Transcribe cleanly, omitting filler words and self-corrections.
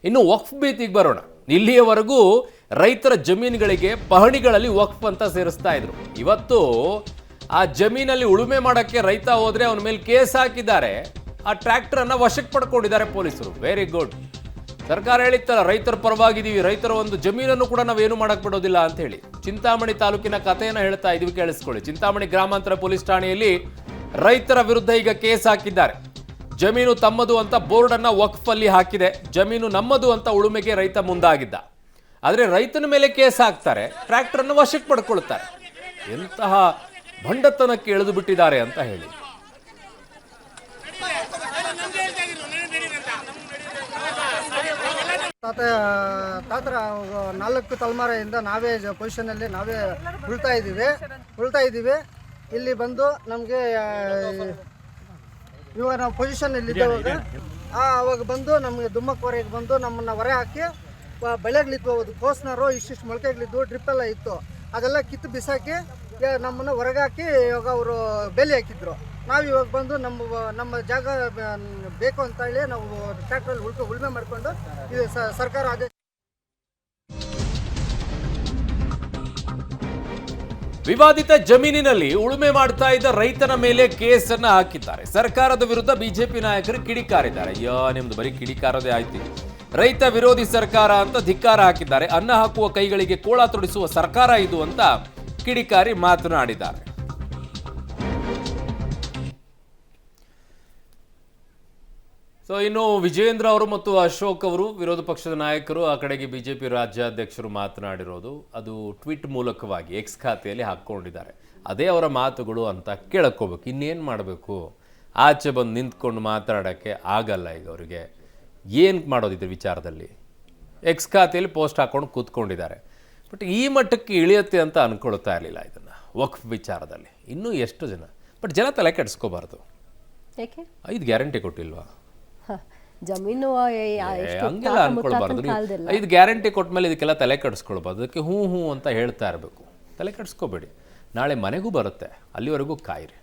ಇನ್ನು ವಕ್ಫ್ ಭೀತಿಗೆ ಬರೋಣ. ಇಲ್ಲಿಯವರೆಗೂ ರೈತರ ಜಮೀನುಗಳಿಗೆ ಪಹಣಿಗಳಲ್ಲಿ ವಕ್ಫ್ ಅಂತ ಸೇರಿಸ್ತಾ ಇದ್ರು. ಇವತ್ತು ಆ ಜಮೀನಲ್ಲಿ ಉಳುಮೆ ಮಾಡೋಕ್ಕೆ ರೈತ ಹೋದ್ರೆ ಅವನ ಮೇಲೆ ಕೇಸ್ ಹಾಕಿದ್ದಾರೆ. ಆ ಟ್ರ್ಯಾಕ್ಟರ್ ಅನ್ನ ವಶಕ್ಕೆ ಪಡ್ಕೊಂಡಿದ್ದಾರೆ ಪೊಲೀಸರು. Very good. ಸರ್ಕಾರ ಹೇಳಿತ್ತಲ್ಲ, ರೈತರ ಪರವಾಗಿದ್ದೀವಿ, ರೈತರ ಒಂದು ಜಮೀನನ್ನು ಕೂಡ ನಾವೇನು ಮಾಡಕ್ ಬಿಡೋದಿಲ್ಲ ಅಂತ ಹೇಳಿ. ಚಿಂತಾಮಣಿ ತಾಲೂಕಿನ ಕಥೆಯನ್ನು ಹೇಳ್ತಾ ಇದೀವಿ, ಕೇಳಿಸ್ಕೊಳ್ಳಿ. ಚಿಂತಾಮಣಿ ಗ್ರಾಮಾಂತರ ಪೊಲೀಸ್ ಠಾಣೆಯಲ್ಲಿ ರೈತರ ವಿರುದ್ಧ ಈಗ ಕೇಸ್ ಹಾಕಿದ್ದಾರೆ. ಜಮೀನು ತಮ್ಮದು ಅಂತ ಬೋರ್ಡ್ ಅನ್ನ ವಕ್ಫ್ ಅಲ್ಲಿ ಹಾಕಿದೆ. ಜಮೀನು ನಮ್ಮದು ಅಂತ ಉಳುಮೆಗೆ ರೈತ ಮುಂದಾಗಿದ್ದ. ಆದ್ರೆ ರೈತನ ಮೇಲೆ ಕೇಸ್ ಹಾಕ್ತಾರೆ, ಟ್ರ್ಯಾಕ್ಟರ್ ಅನ್ನು ವಶಕ್ಕೆ ಪಡ್ಕೊಳ್ತಾರೆ. ಎಂತಹ ಭಂಡತನಕ್ಕೆ ಇಳಿದು ಬಿಟ್ಟಿದ್ದಾರೆ ಅಂತ ಹೇಳಿ. ತಾತರ 4 ತಲೆಮಾರೆಯಿಂದ ನಾವೇ ಪೊಸಿಷನಲ್ಲಿ ನಾವೇ ಉಳ್ತಾ ಇದ್ದೀವಿ. ಇಲ್ಲಿ ಬಂದು ನಮಗೆ ಇವಾಗ ನಾವು ಪೊಸಿಷನಲ್ಲಿ ಇದ್ದೇವಾಗ ಅವಾಗ ಬಂದು ನಮಗೆ ದುಮ್ಮಕ್ಕವರೆಗೆ ಬಂದು ನಮ್ಮನ್ನು ಹೊರೆ ಹಾಕಿ ಬೆಳೆಗಳಿತ್ತು, ಕೋಸ್ನರು ಇಷ್ಟಿಷ್ಟು ಮೊಳಕೆಗಳಿದ್ದು, ಡ್ರಿಪ್ ಎಲ್ಲ ಇತ್ತು, ಅದೆಲ್ಲ ಕಿತ್ತು ಬಿಸಾಕಿ ನಮ್ಮನ್ನು ಹೊರಗೆ ಹಾಕಿ ಇವಾಗ ಅವರು ಬೇಲಿ ಹಾಕಿದ್ರು. ನಾವು ಇವಾಗ ಬಂದು ನಮ್ಮ ಜಾಗ ಬೇಕು ಅಂತ ಹೇಳಿ ನಾವು ಟ್ರ್ಯಾಕ್ಟ್ರಲ್ಲಿ ಉಳುಮೆ ಮಾಡಿಕೊಂಡು ಇದು ಸರ್ಕಾರ ಆದೇಶ. ವಿವಾದಿತ ಜಮೀನಿನಲ್ಲಿ ಉಳುಮೆ ಮಾಡ್ತಾ ಇದ್ದ ರೈತನ ಮೇಲೆ ಕೇಸನ್ನ ಹಾಕಿದ್ದಾರೆ. ಸರ್ಕಾರದ ವಿರುದ್ಧ ಬಿಜೆಪಿ ನಾಯಕರು ಕಿಡಿಕಾರಿದ್ದಾರೆ. ಅಯ್ಯೋ, ನಿಮ್ದು ಬರೀ ಕಿಡಿಕಾರದೇ ಆಯ್ತು. ರೈತ ವಿರೋಧಿ ಸರ್ಕಾರ ಅಂತ ಧಿಕ್ಕಾರ ಹಾಕಿದ್ದಾರೆ. ಅನ್ನ ಹಾಕುವ ಕೈಗಳಿಗೆ ಕೋಳ ತೊಡಿಸುವ ಸರ್ಕಾರ ಇದು ಅಂತ ಕಿಡಿಕಾರಿ ಮಾತನಾಡಿದ್ದಾರೆ. ಸೊ ಇನ್ನು ವಿಜೇಂದ್ರ ಅವರು ಮತ್ತು ಅಶೋಕ್ ಅವರು, ವಿರೋಧ ಪಕ್ಷದ ನಾಯಕರು, ಆ ಕಡೆಗೆ ಬಿಜೆಪಿ ರಾಜ್ಯಾಧ್ಯಕ್ಷರು ಮಾತನಾಡಿರೋದು ಅದು ಟ್ವೀಟ್ ಮೂಲಕವಾಗಿ ಎಕ್ಸ್ ಖಾತೆಯಲ್ಲಿ ಹಾಕ್ಕೊಂಡಿದ್ದಾರೆ. ಅದೇ ಅವರ ಮಾತುಗಳು ಅಂತ ಕೇಳಕ್ಕೋಬೇಕು. ಇನ್ನೇನು ಮಾಡಬೇಕು? ಆಚೆ ಬಂದು ನಿಂತ್ಕೊಂಡು ಮಾತಾಡೋಕ್ಕೆ ಆಗಲ್ಲ. ಈಗ ಅವರಿಗೆ ಏನು ಮಾಡೋದಿದೆ ವಿಚಾರದಲ್ಲಿ? ಎಕ್ಸ್ ಖಾತೆಯಲ್ಲಿ ಪೋಸ್ಟ್ ಹಾಕ್ಕೊಂಡು ಕೂತ್ಕೊಂಡಿದ್ದಾರೆ. ಬಟ್ ಈ ಮಟ್ಟಕ್ಕೆ ಇಳಿಯುತ್ತೆ ಅಂತ ಅಂದ್ಕೊಳ್ತಾ ಇರಲಿಲ್ಲ ಇದನ್ನು ವಕ್ಫ್ ವಿಚಾರದಲ್ಲಿ. ಇನ್ನೂ ಎಷ್ಟು ಜನ, ಬಟ್ ಜನ ತಲೆ ಕೆಡಿಸ್ಕೋಬಾರ್ದು. 5 ಗ್ಯಾರಂಟಿ ಕೊಟ್ಟಿಲ್ವಾ? ಜಮೀನು ಹಂಗೆಲ್ಲ ಅನ್ಕೊಳ್ಬಾರ್ದು. 5 ಗ್ಯಾರಂಟಿ ಕೊಟ್ಟ ಮೇಲೆ ಇದಕ್ಕೆಲ್ಲ ತಲೆ ಕೆಡಿಸ್ಕೊಳ್ಬಾರ್ದು. ಅದಕ್ಕೆ ಹ್ಞೂ ಅಂತ ಹೇಳ್ತಾ ಇರಬೇಕು. ತಲೆ ಕೆಡಿಸ್ಕೋಬೇಡಿ. ನಾಳೆ ಮನೆಗೂ ಬರುತ್ತೆ, ಅಲ್ಲಿವರೆಗೂ ಕಾಯಿರಿ.